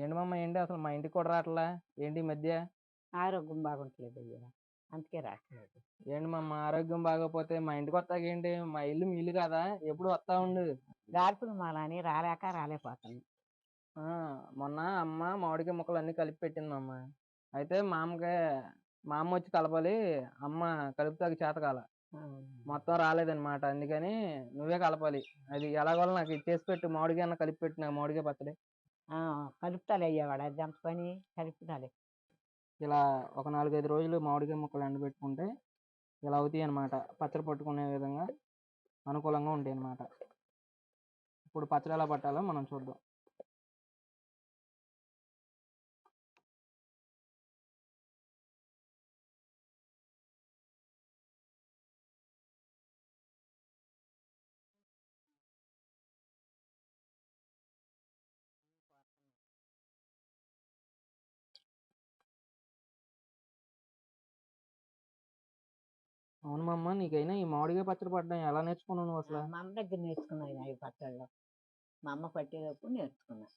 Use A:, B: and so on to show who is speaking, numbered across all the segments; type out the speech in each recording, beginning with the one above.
A: ఏంటి మామ ఏంటి అసలు మా ఇంటికి కూడా రావట్లా ఏంటి ఈ మధ్య?
B: ఆరోగ్యం బాగుంటలేదు అయ్యా, అందుకే రావట్లేదు.
A: ఏంటి మామ ఆరోగ్యం బాగోపోతే మా ఇంటికి వస్తాకేంటి? మా ఇల్లు మీ ఇల్లు కదా, ఎప్పుడు వస్తా ఉండు.
B: గార్పులు మాలని రాలేకపోతాను.
A: మొన్న అమ్మ మామిడికాయ ముక్కలు అన్ని కలిపి పెట్టింది మామ. అయితే మా అమ్మ వచ్చి కలపాలి, అమ్మ కలుపుతాకి చేతకాల మొత్తం రాలేదన్నమాట. అందుకని నువ్వే కలపాలి. అది ఎలాగోలా నాకు చేసి పెట్టు, మామిడికాయ అన్న కలిపి పెట్టు, నాకు మామిడికాయ పచ్చడి.
B: కలుపుతాలే అయ్యా, వాడు అది అంత పని కలుపుతాలే.
A: ఇలా ఒక 4-5 రోజులు మామిడికాయ ముక్కలు ఎండబెట్టుకుంటే ఇలా అవుతాయి అన్నమాట. పచ్చడి పట్టుకునే విధంగా అనుకూలంగా ఉంటాయి అన్నమాట. ఇప్పుడు పచ్చడి ఎలా పట్టాలో మనం చూద్దాం. అవును మామ, నీకైనా ఈ మామిడికాయ పచ్చడి పట్టడం ఎలా నేర్చుకున్నావు నువ్వు అసలు?
B: మా అమ్మ దగ్గర నేర్చుకున్నాను అవి పచ్చళ్ళు. మా అమ్మ పట్టేటప్పుడు నేర్చుకున్నా.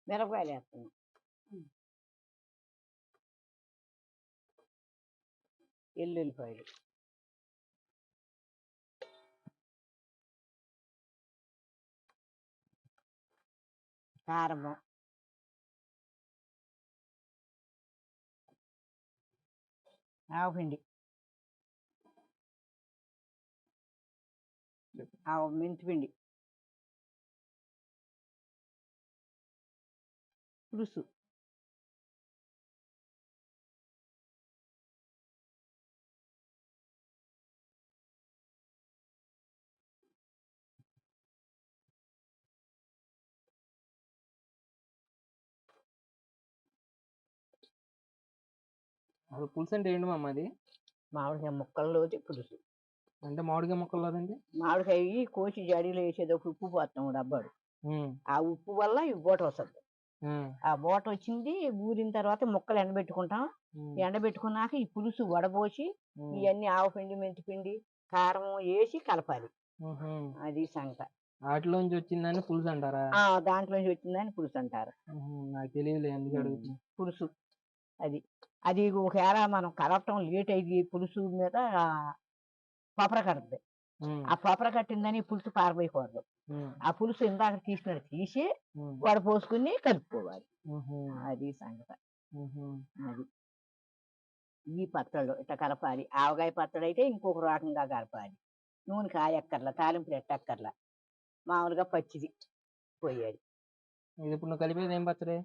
B: మిరపకాయలు వేస్తున్నా, ఎల్లుల్లిపాయలు, కారము, ఆవపిండి, మెంతిపిండి, పులుసు,
A: అసలు పులుసు అంటే ఏంటి మామ అది?
B: మామిడికాయ ముక్కల్లోది పులుసు.
A: అంటే మామిడికాయ ముక్కలు అదండి?
B: మామిడికాయ కోసి జాడీలో వేసేటప్పుడు ఉప్పు పోస్తాం డబ్బాడు. ఆ ఉప్పు వల్ల ఈ బూట వస్తుంది. ఆ బూట వచ్చింది ఊరిన తర్వాత ముక్కలు ఎండబెట్టుకుంటాం. ఎండబెట్టుకున్నాక ఈ పులుసు వడబోసి ఇవన్నీ ఆవపిండి, మెంతిపిండి, కారం వేసి కలపాలి. అది సంగత.
A: వాటిలోంచి వచ్చిందని పులుసు అంటారా?
B: దాంట్లోంచి వచ్చిందని పులుసు అంటారు.
A: నాకు తెలియదు ఎందుకు అడుగుతుంది.
B: పులుసు అది అది ఒకవేళ మనం కలపటం లేట్ అయింది పులుసు మీద పపర కడుతుంది. ఆ పపర కట్టిందని పులుసు పారబోయకూడదు. ఆ పులుసు ఇందాక తీసినట్టు తీసి వడపోసుకుని కలుపుకోవాలి. అది సంగతి. అది ఈ పచ్చళ్ళు ఇట్లా కలపాలి. ఆవకాయ పచ్చడి అయితే ఇంకొక రకంగా కలపాలి. నూనె కాయక్కర్లా, తాలింపులు ఎట్టక్కర్లా, మామూలుగా పచ్చిది పోయాలి.
A: ఇది ఇప్పుడు నువ్వు కలిపేది ఏం పచ్చడి?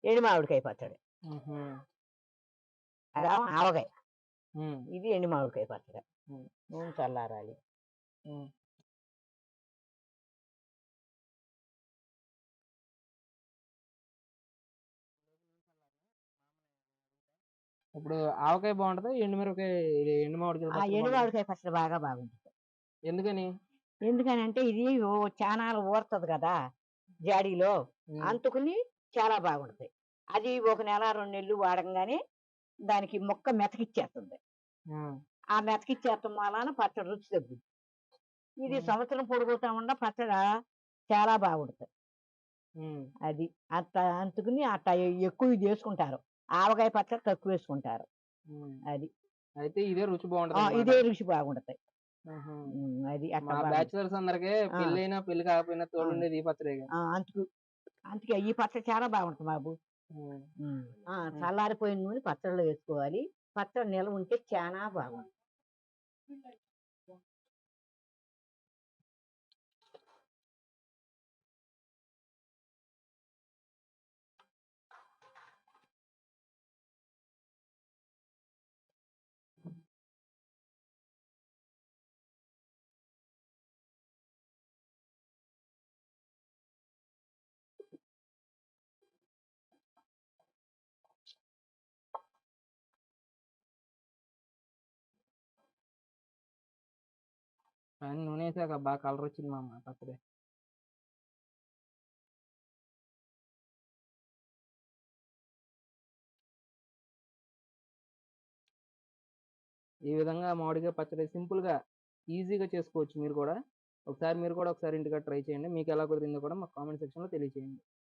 B: ఎండు మామిడికాయ పచ్చడి. ఆవకాయ, ఇది ఎండు మామిడికాయ పచ్చడి. నూనె చల్లారాలి.
A: ఇప్పుడు ఆవకాయ బాగుంటది, ఎండుమిరపకాయ ఎండు మామిడికాయ?
B: ఎండు మామిడికాయ పచ్చడి బాగుంటుంది.
A: ఎందుకని?
B: ఎందుకని ఇది చాలా ఊరుతుంది కదా జాడీలో, అందుకుని చాలా బాగుంటుంది. అది 1 నెల 2 నెలలు వాడంగానే దానికి మొక్క మెతకిచ్చేస్తుంది. ఆ మెతకిచ్చేస్తాం వలన పచ్చడి రుచి తగ్గుద్ది. ఇది సంవత్సరం పొడుగుతా ఉన్న పచ్చడి చాలా బాగుంటుంది. అది అందుకుని అట్లా ఎక్కువ చేసుకుంటారు. ఆవకాయ పచ్చడి తక్కువ వేసుకుంటారు. అది
A: అయితే ఇదే రుచి బాగుంటుంది.
B: ఇదే రుచి బాగుంటుంది. అది
A: బ్యాచిలర్స్ అందరికి పెళ్ళైనా పెళ్లి కాకపోయినా తోడుండేది ఈ పచ్చడి.
B: అందుకే ఈ పచ్చడి చాలా బాగుంటుంది బాబు. చల్లారిపోయిన నూనె పచ్చడిలో వేసుకోవాలి. పచ్చడి నిల్వ ఉంటే చాలా బాగుంటుంది.
A: కానీ నూనె వేసాక బాగా కలర్ వచ్చింది మా అమ్మ పచ్చడి. ఈ విధంగా మామిడికాయ పచ్చడి సింపుల్గా ఈజీగా చేసుకోవచ్చు మీరు కూడా. ఒకసారి మీరు కూడా ఒకసారి ఇంటిగా ట్రై చేయండి. మీకు ఎలా కుదిరిందో కూడా మాకు కామెంట్ సెక్షన్లో తెలియచేయండి.